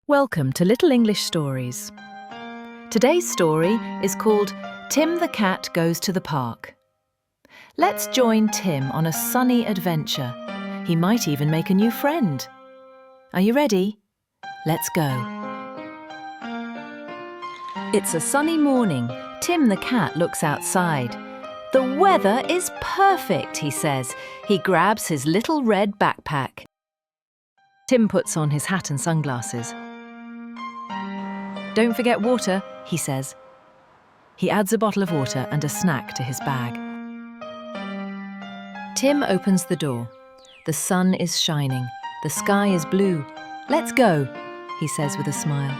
Welcome to Little English Stories. Today's story is called Tim the Cat Goes to the Park. Let's join Tim on a sunny adventure. He might even make a new friend. Are you ready? Let's go. It's a sunny morning. Tim the cat looks outside. The weather is perfect, he says. He grabs his little red backpack. Tim puts on his hat and sunglasses. Don't forget water, he says. He adds a bottle of water and a snack to his bag. Tim opens the door. The sun is shining. The sky is blue. Let's go, he says with a smile.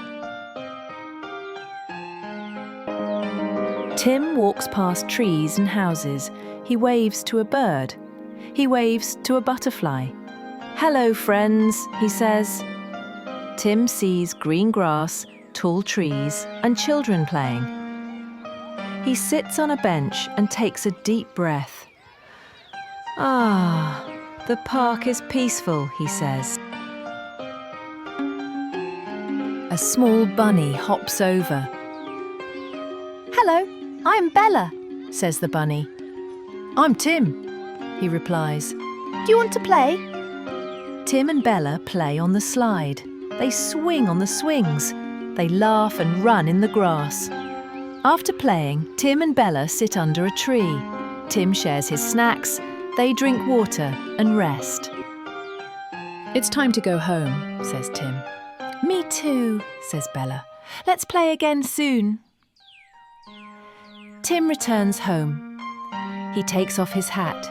Tim walks past trees and houses. He waves to a bird. He waves to a butterfly. Hello, friends, he says. Tim sees green grass, tall trees, and children playing. He sits on a bench and takes a deep breath. Ah, the park is peaceful, he says. A small bunny hops over. Hello, I'm Bella, says the bunny. I'm Tim, he replies. Do you want to play? Tim and Bella play on the slide. They swing on the swings. They laugh and run in the grass. After playing, Tim and Bella sit under a tree. Tim shares his snacks. They drink water and rest. It's time to go home, says Tim. Me too, says Bella. Let's play again soon. Tim returns home. He takes off his hat.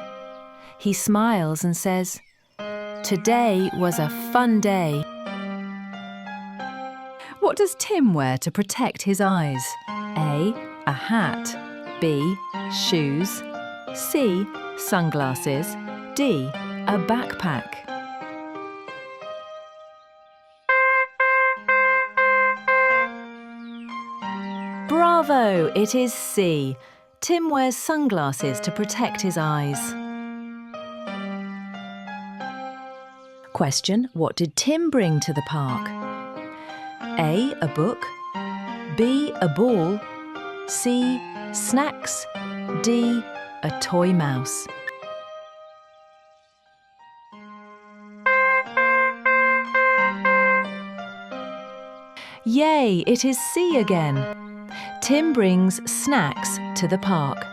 He smiles and says, "Today was a fun day." What does Tim wear to protect his eyes? A hat. B, shoes. C, sunglasses. D, a backpack. Bravo! It is C. Tim wears sunglasses to protect his eyes. Question: what did Tim bring to the park? A, a book. B, a ball. C, snacks. D, a toy mouse. Yay, it is C again. Tim brings snacks to the park.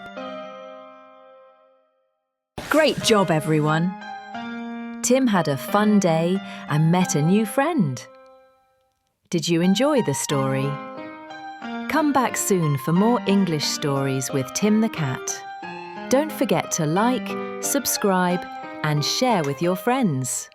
Great job, everyone. Tim had a fun day and met a new friend. Did you enjoy the story? Come back soon for more English stories with Tim the Cat. Don't forget to like, subscribe, and share with your friends.